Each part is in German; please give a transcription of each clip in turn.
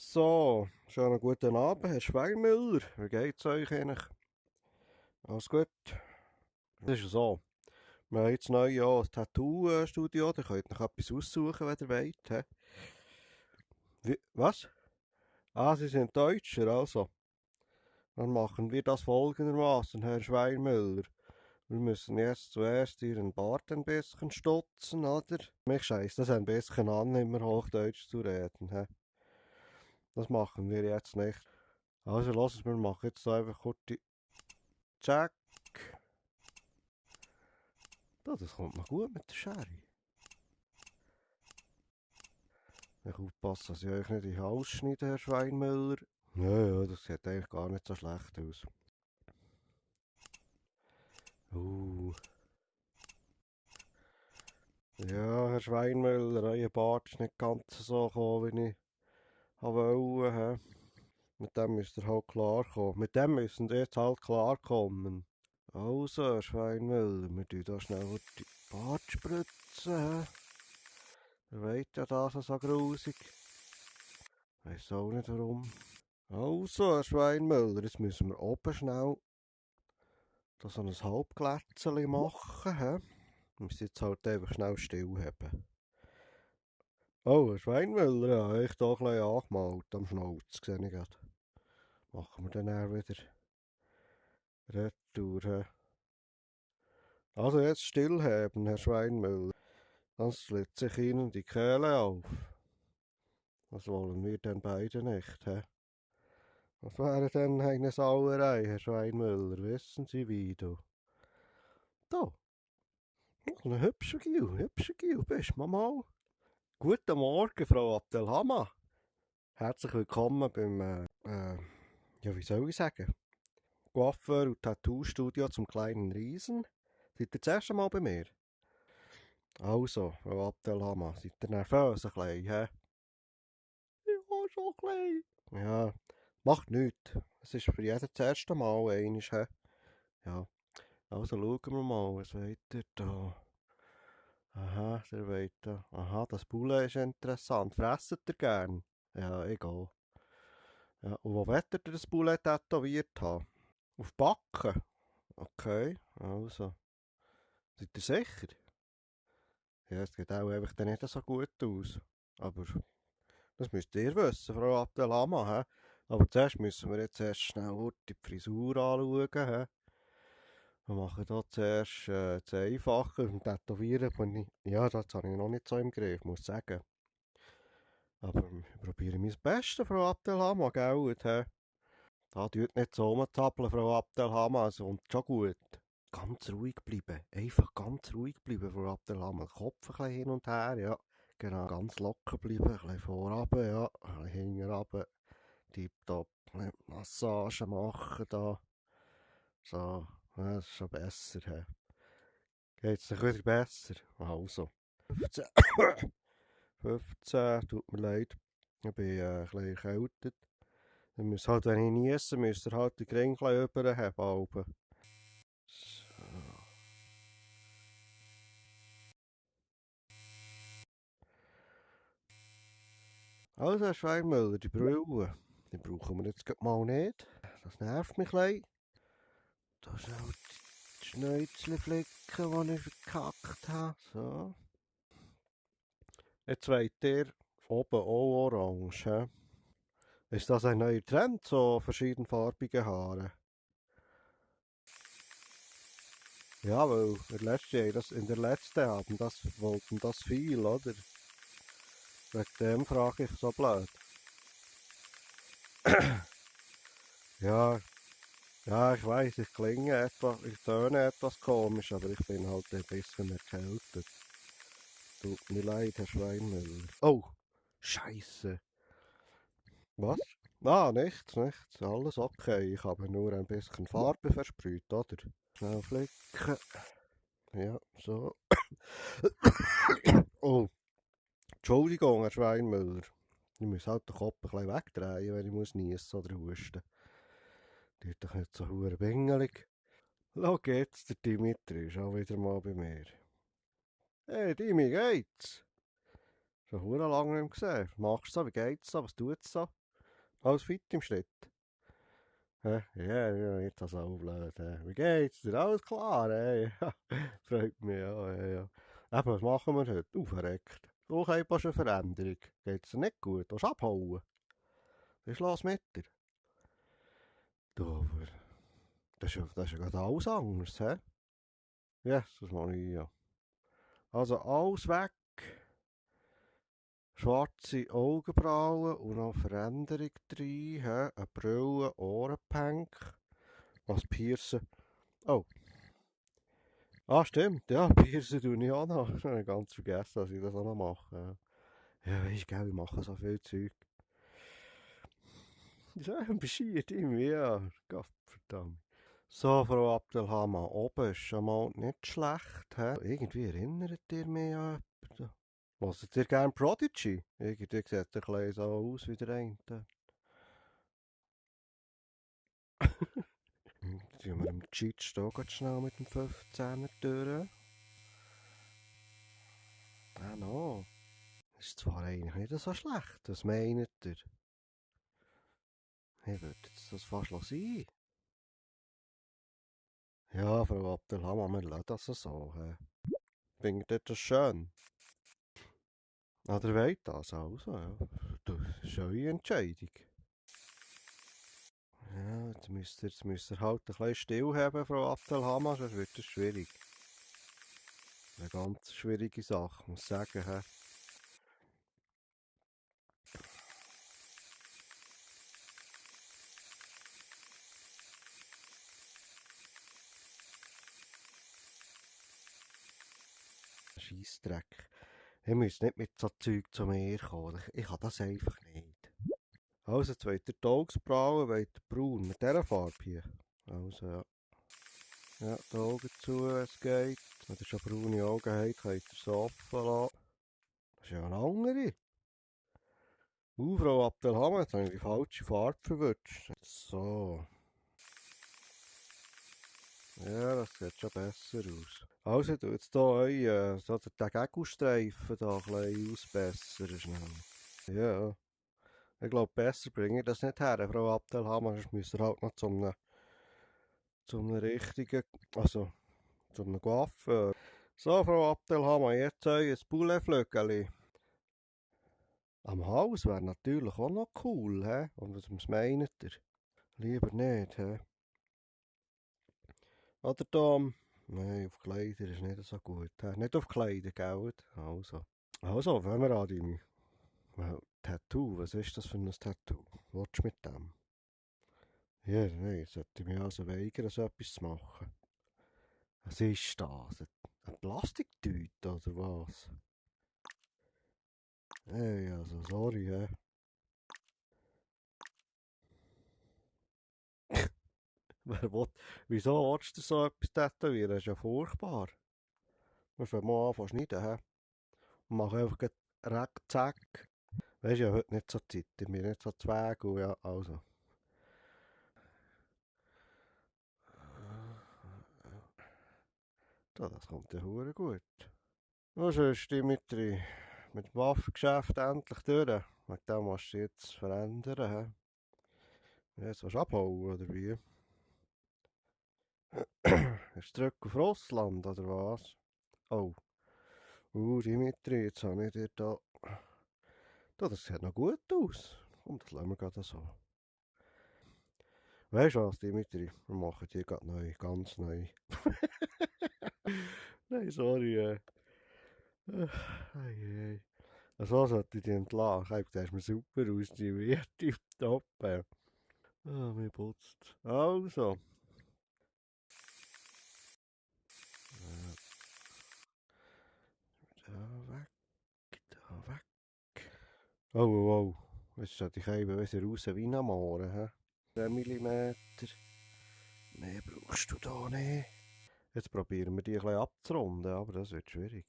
So, schönen guten Abend, Herr Schweinmüller. Wie geht's euch eigentlich? Alles gut? Das ist ja so. Wir haben jetzt neu ja ein Tattoo-Studio. Da könnt ihr euch etwas aussuchen, wenn ihr wollt. He? Was? Ah, Sie sind Deutscher, also. Dann machen wir das folgendermaßen, Herr Schweinmüller. Wir müssen jetzt zuerst Ihren Bart ein bisschen stutzen, oder? Mich scheißt das ein bisschen an, immer Hochdeutsch zu reden. He? Das machen wir jetzt nicht. Also, lass es, wir machen jetzt einfach kurz die Check. Das kommt noch gut mit der Schere. Ich aufpassen, dass ich euch nicht in den Hals schneide, Herr Schweinmüller. Ja, das sieht eigentlich gar nicht so schlecht aus. Ja, Herr Schweinmüller, euer Bart ist nicht ganz so gekommen, wie ich wollte. Mit dem müsst ihr halt klarkommen. Mit dem müssen ihr jetzt halt klarkommen. Also, Herr Schweinmüller, wir tun da schnell die Bartspritzen. Ihr wollt ja das so grusig. Ich weiss auch nicht warum. Also, Herr Schweinmüller, jetzt müssen wir oben schnell da so ein Halbglätzchen machen. He? Wir müssen jetzt halt einfach schnell still haben. Oh, Herr Schweinmüller, ja, ich da ein bisschen angemalt am Schnauz, sehe ich gerade. Machen wir dann auch wieder Retour. He? Also jetzt stillhaben, Herr Schweinmüller. Sonst litt sich Ihnen die Kehle auf. Das wollen wir denn beide nicht, he? Was wäre denn eine Sauerei, Herr Schweinmüller? Wissen Sie wie, du? Da, ein hübscher Gil bist du mal. Guten Morgen, Frau Abdelhamma. Herzlich willkommen beim, ja, wie soll ich sagen? Coiffeur- und Tattoo-Studio zum kleinen Riesen. Seid ihr das erste Mal bei mir? Also, Frau Abdelhamma, seid ihr nervös ein bisschen, hä? Ja, schon ein bisschen. Ja, macht nichts. Es ist für jeden das erste Mal einmal, hä? Ja, also schauen wir mal, was wollt ihr da? Aha, der wollt da. Aha, das Poulet ist interessant. Fresset ihr gern? Ja, egal. Ja, und wo wollt ihr das Poulet tätowiert haben? Auf Backen? Okay, also. Seid ihr sicher? Ja, es geht auch einfach dann nicht so gut aus. Aber das müsst ihr wissen, Frau Abdelhamma. He? Aber zuerst müssen wir jetzt erst schnell die Frisur anschauen. He? Wir machen hier zuerst das Einfache. Beim Tätowieren bin ich, ja, das habe ich noch nicht so im Griff, muss ich sagen. Aber ich probiere mein Bestes, Frau Abdelhamma, gell? He? Da tut nicht so rumzappeln, Frau Abdelhamma, es kommt schon gut. Ganz ruhig bleiben, einfach ganz ruhig bleiben, Frau Abdelhamma. Kopf ein bisschen hin und her, ja. Genau, ganz locker bleiben, ein bisschen vorab, ja, ein bisschen hinten runter. Tipptopp, Massage machen da. So, ja, das ist schon besser. He. Geht's nicht wieder besser? Also. 15, 15, tut mir leid. Ich bin ein bisschen erkältet. Dann müsst halt, wenn ich niese, müsst ihr halt die Kringel überhaben. So. Also, Herr Schweinmüller, die Brille, die brauchen wir jetzt grad mal nicht. Das nervt mich ein bisschen. Da sind auch die Schnäuzchenflecken, die ich verkackt habe. So. Jetzt wollt ihr oben auch orange. He? Ist das ein neuer Trend, so verschiedenfarbige Haare? Ja, weil in der letzten haben das, wollten das viel, oder? Wegen dem frage ich so blöd. Ja, ja, ich weiß, ich töne etwas komisch, aber ich bin halt ein bisschen erkältet. Tut mir leid, Herr Schweinmüller. Oh, Scheiße. Was? Ah, nichts. Alles okay. Ich habe nur ein bisschen Farbe versprüht, oder? Schnell flicken. Ja, so. Oh, Entschuldigung, Herr Schweinmüller. Ich muss halt den Kopf ein bisschen wegdrehen, wenn ich muss niesen oder husten. Tut doch nicht so hure bingelig. Schau geht's, der Dimitri ist auch wieder mal bei mir. Hey, Dimi, geht's? Schon hure lange nicht mehr gesehen. Was machst du so? Wie geht's so? Was tut's so? Alles fit im Schritt? Hä? Ja, ja, nicht das auch blöd. Wie geht's dir? Alles klar, ey? Ja, freut mich, ja, ja, ja. Eben, was machen wir heute? Verreckt. Du hast eine Veränderung. Geht's dir nicht gut? Willst du abhauen? Was ist los mit dir? Du, aber das ist ja gerade alles anders, hä? Jesus Maria. Also alles weg. Schwarze Augenbrauen und noch Veränderung drin, hä? Eine Brille, Ohrenpank. Was Piercen? Oh. Ah, stimmt, ja, Piercen tue ich auch noch. Ich habe ganz vergessen, dass ich das auch noch mache. Ja, weisst du, ich mache so viel Zeug. Ja, bescheuert irgendwie, ja. Gottverdammt. So, Frau Abdelhammer, oben ist schon mal nicht schlecht. He? Irgendwie erinnert ihr mich an jemanden. Hört ihr gerne Prodigy? Irgendwie sieht er ein bisschen so aus wie der eine. Jetzt tun wir im Cheat hier ganz schnell mit dem 15er durch. Ah, no. Das ist zwar eigentlich nicht so schlecht. Was meint ihr? Ich würde jetzt das fast sein. Ja, Frau Abdelhammer, wir lassen das so. Findet ihr das schön? Oder wollt das also? Ja. Das ist eure Entscheidung. Ja, jetzt müsst ihr halt ein bisschen stillhaben, Frau Abdelhammer, sonst wird es schwierig. Eine ganz schwierige Sache, muss ich sagen. He? Scheissdreck. Ihr müsst nicht mit so Zeug zu mir kommen. Ich kann das einfach nicht. Also, jetzt wollt ihr die Augenbrauen, wollt ihr braun, mit dieser Farbe hier. Also, ja. Ja, die Augen zu, wenn es geht. Wenn ihr schon braune Augen habt, könnt ihr so offen lassen. Das ist ja eine andere. Frau Abdelhammer, jetzt habe ich die falsche Farbe verwünscht. So. Ja, das sieht schon besser aus. Also, du jetzt hier so den Gegenstreifen da ein bisschen ausbessern schnell. Ja, ich glaube, besser bringe ich das nicht her, Frau Abdelhammer. Sonst müsst ihr halt noch zum richtigen, also zum Coiffeur. So, Frau Abdelhammer, jetzt euer Pouletflöckeli. Am Hals wäre natürlich auch noch cool, hä? Und was meint ihr? Lieber nicht, hä? Oder Tom? Nein, auf Kleider ist nicht so gut. Hä? Nicht auf Kleider, gell? Also, wenn wir an deine Tattoo, was ist das für ein Tattoo? Was willst du mit dem? Ja, nein, sollte ich mich also weigern, so etwas zu machen. Was ist das? Eine Plastiktüte oder was? Hey, also sorry, hä? Wer will, wieso willst du so etwas tätowieren? Das ist ja furchtbar. Wir fangen mal an zu schneiden, hä? Und machen einfach zack. Weisst du, ja heute nicht so Zeit, ich bin nicht so zweig und ja, also. Ja, das kommt ja hure gut. Und sonst, Dimitri, mit dem Waffengeschäft endlich durch. Wegen dem musst du jetzt verändern, hä? Jetzt willst du abhauen, oder wie? Hast du zurück auf Russland, oder was? Oh. Dimitri, jetzt habe ich dir da... Das sieht noch gut aus. Komm, das lassen wir gerade so. Weißt du was, Dimitri? Wir machen die gerade neu, ganz neu. Nein, sorry. Ei. So sollte ich dich entlassen. Du siehst mir super aus, die wird tipptopp. Ah, mir putzt. Also. Da weg, da weg. Oh. Jetzt sollte ich eben wieder raus wie am Morgen. 10 Millimeter. Mehr brauchst du da nicht. Jetzt probieren wir die ein bisschen abzurunden, aber das wird schwierig.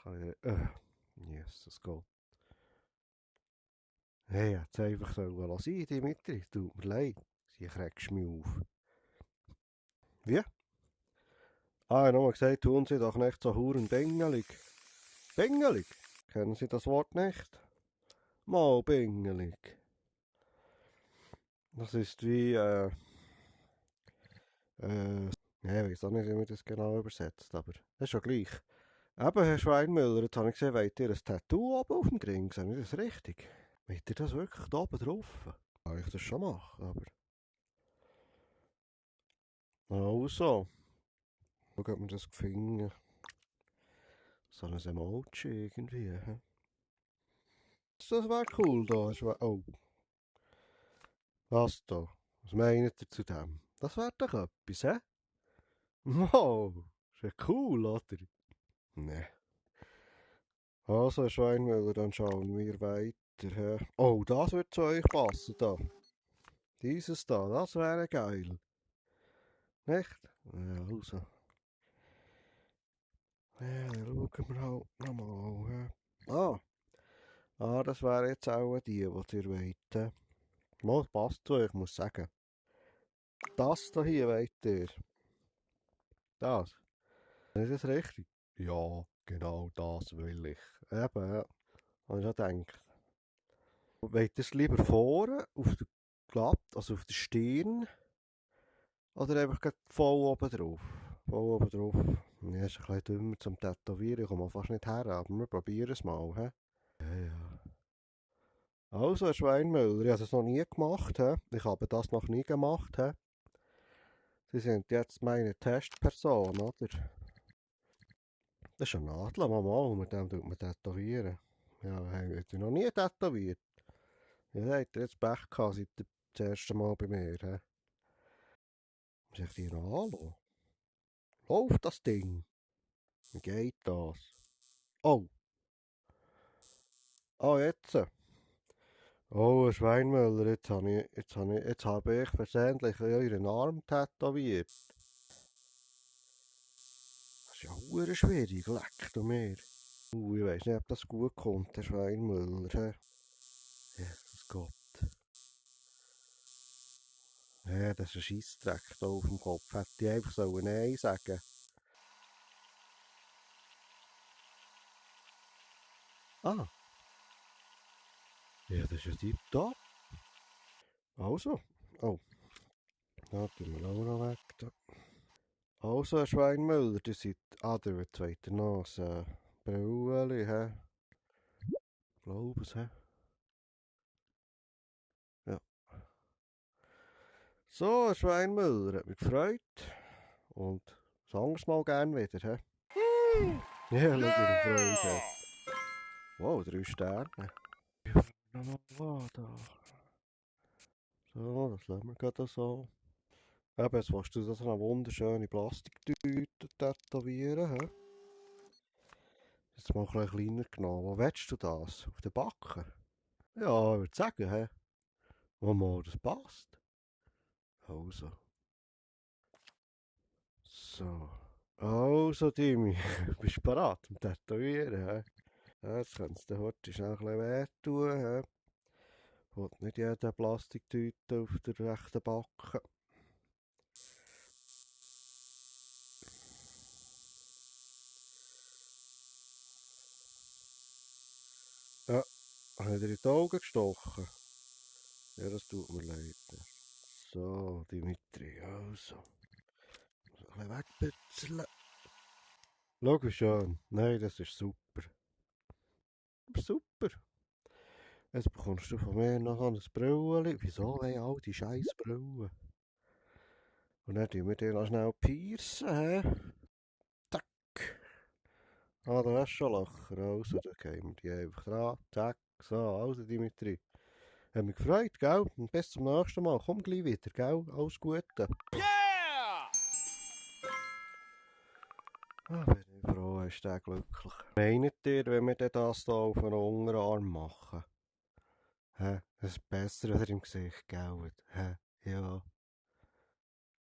Kann ich... Jesus Gott. Hey, jetzt einfach so sein, Dimitri. Tut mir leid. Sie kriegst mich auf. Wie? Ah, ich habe nochmal gesagt, tun Sie doch nicht so huren bengelig. Bengelig? Kennen Sie das Wort nicht? Mal bengelig. Das ist wie, ja, ich weiß auch nicht, wie man das genau übersetzt, aber das ist ja gleich. Eben, Herr Schweinmüller, jetzt habe ich gesehen, wollt ihr ein Tattoo oben auf dem Ring? Sehe ich das richtig? Wollt ihr das wirklich da oben drauf? Kann ich das schon machen, aber... Also, wo hat man das gefunden? So ein Emoji irgendwie, hä? Das wäre cool da. Oh, was da? Was meint ihr zu dem? Das wäre doch etwas, hä? Wow, ist ja cool, oder? Ne. Also, Herr Schweinmüller, dann schauen wir weiter, hä? Oh, das wird zu euch passen, da. Dieses da, das wäre geil. Nicht? Ja, also. Ja, dann schauen wir halt nochmal, hä? Das wäre jetzt auch die ihr wollt, hä? Mal, passt zu euch, muss sagen. Das da hier wollt ihr. Das. Ist das richtig? Ja, genau das will ich. Eben, ja. Habe ich schon gedacht. Wollt ihr es lieber vorne, auf der also auf der Stirn, oder einfach gleich voll oben drauf? Voll oben drauf. Ja, ist ein bisschen dümmer zum Tätowieren, ich komme fast nicht her, aber wir probieren es mal, hä? Ja, ja. Also, Herr Schweinmüller, ich habe es noch nie gemacht, hä? Ich habe das noch nie gemacht, hä? Sie sind jetzt meine Testperson, oder? Das ist ein Nadel, Mama, mit dem tut man tätowieren. Ja, haben wir noch nie tätowiert. Ja, habt ihr jetzt Pech gehabt seit dem das erste Mal bei mir, hä? Muss ich die noch anschauen? Läuft das Ding? Wie geht das? Oh, jetzt. Oh, Herr Schweinmüller, jetzt habe ich versehentlich euren Arm tätowiert. Das ist ja hure schwierig, leck du mir. Ich weiss nicht, ob das gut kommt, Herr Schweinmüller, hä? Jesus Gott. Ja, das ist ein Scheissdreck da auf dem Kopf. Hätte ich einfach so Nein sagen. Ah, ja, das ist ja tipptopp. Also, oh, da tun wir auch noch weg. Da. Also, Herr Schweinmüller, ihr seid... der wird zweiter Nase. Brülli, hä? Glaube es, hä? Ja. So, Herr Schweinmüller, hat mich gefreut. Und das anderes Mal gern wieder, hä? Ja, schau, wie er Freude hat. Wow, 3 Sterne. Nochmal da. So, das lassen wir gerade so. Eben, jetzt willst du das eine wunderschöne Plastiktüte tätowieren, hä? Jetzt mal ein bisschen kleiner genommen. Wo willst du das? Auf den Backen? Ja, ich würde sagen, hä? Mal, das passt. Also. So. Also, Timmy, bist du bereit zum Tätowieren, hä? Ja, jetzt könnte es dir heute schnell ein bisschen wehtun, hä? Wollt nicht jede Plastiktüte auf der rechten Backe. Ja, hat er in die Augen gestochen? Ja, das tut mir leid. So, Dimitri, also. Ein bisschen wegbützeln. Schau, wie schön. Nein, das ist super. Super. Jetzt bekommst du von mir noch ein Brüllen. Wieso wollen all die scheiß Brüllen? Und dann tun wir dir noch schnell piercen, hä? Zack. Ah, da hast du schon Löcher. Also, dann gehen wir die einfach dran. Zack. So, also Dimitri. Hat mich gefreut, gell? Und bis zum nächsten Mal. Komm gleich wieder, gell? Alles Gute. Yeah! Bin ich froh, ist der glücklich. Meint ihr, wenn wir das hier auf den Unterarm machen? Hä? Das ist besser, wenn er im Gesicht gell? Hä? Ja.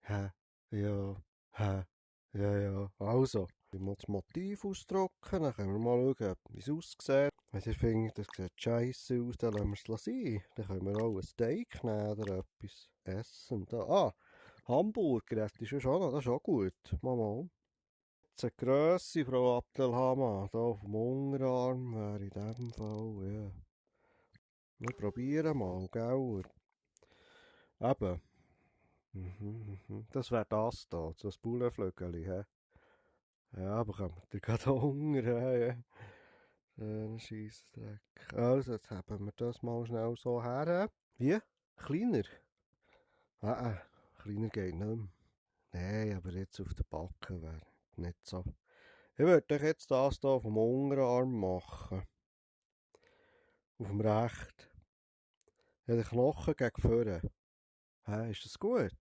Hä? Ja. Hä? Ja, ja. Also, ich muss das Motiv ausdrucken, dann können wir mal schauen, wie es aussieht. Wenn ihr findet, das sieht scheiße aus, dann lassen wir es sein. Dann können wir auch ein Steak nehmen oder etwas essen. Da. Hamburger hätte ich schon noch, das ist auch gut. Mal. Die Grösse, Frau Abdelhammer, hier auf dem Unterarm wäre in diesem Fall, ja. Wir probieren mal, gell? Eben. Das wäre das da, das Bullenflügeli, hä? Ja, aber kommt ihr gerade Hunger, hä? Schöner Scheissdreck. Also, jetzt haben wir das mal schnell so her. Wie? Kleiner? Kleiner geht nicht mehr. Nein, aber jetzt auf der Backe wäre nicht so. Ich würde euch jetzt das hier vom Unterarm machen. Auf dem rechten. Ja, den Knochen gegen vorne. Hä, ist das gut?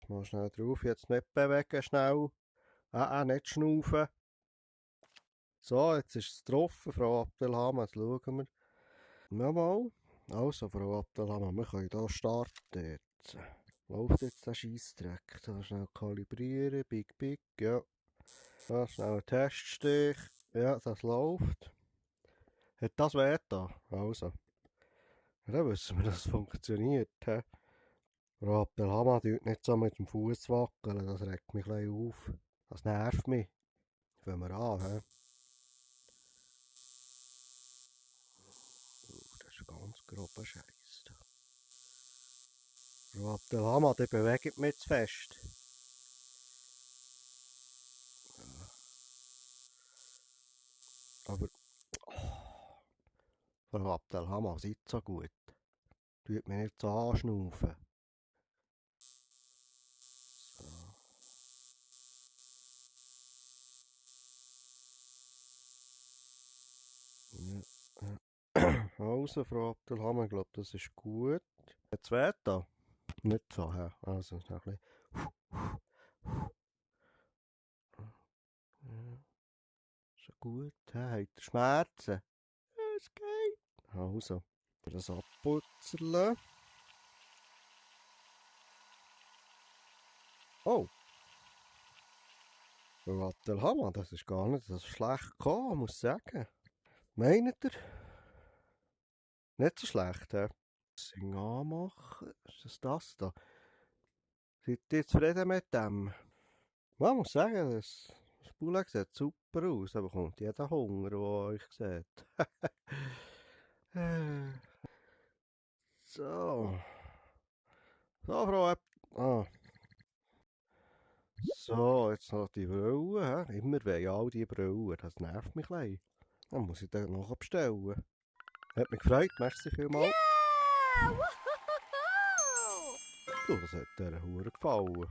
Mal schnell drauf, jetzt nicht bewegen, schnell. Nicht schnaufen. So, jetzt ist es getroffen, Frau Abdelhammer, jetzt schauen wir. Nochmal. Also, Frau Abdelhammer, wir können hier starten jetzt. Läuft jetzt der Scheissdreck. Da schnell kalibrieren, big, ja. Da schnell ein Teststich. Ja, das läuft. Hat das weh da? Also. Ja, dann wissen wir, dass es funktioniert. He? Frau Abdelhammer tut nicht so mit dem Fuß wackeln, das regt mich ein bisschen auf. Das nervt mich. Fangen wir an, he? Das ist ganz grober Scheiß. Frau Abdelhammer, die bewegt mich zu fest. Aber, Frau Abdelhammer, seid so gut. Tut mich nicht so anschnaufen. Ja. Also, Frau Abdelhammer, ich glaube, das ist gut. Jetzt weht da. Nicht so, he? Also, noch ein bisschen. Ja, schon gut, he? Habt ihr Schmerzen? Ja, es geht. Also, das abputzerle. Oh, Frau Abdelhammer, das ist gar nicht so schlecht gekommen, muss ich sagen. Meint ihr? Nicht so schlecht, he? Sing anmachen. Ist das da? Seid ihr zufrieden mit dem? Man muss sagen, das Poulet sieht super aus. Da bekommt jeder Hunger, der euch sieht. So. So, Frau So, jetzt noch die Brille. He? Immer wollen all die Brillen. Das nervt mich ein bisschen. Dann muss ich den noch bestellen. Hat mich gefreut. Merci vielmals. Yeah! Woohoo! Du, das hat dieser Hure gefallen.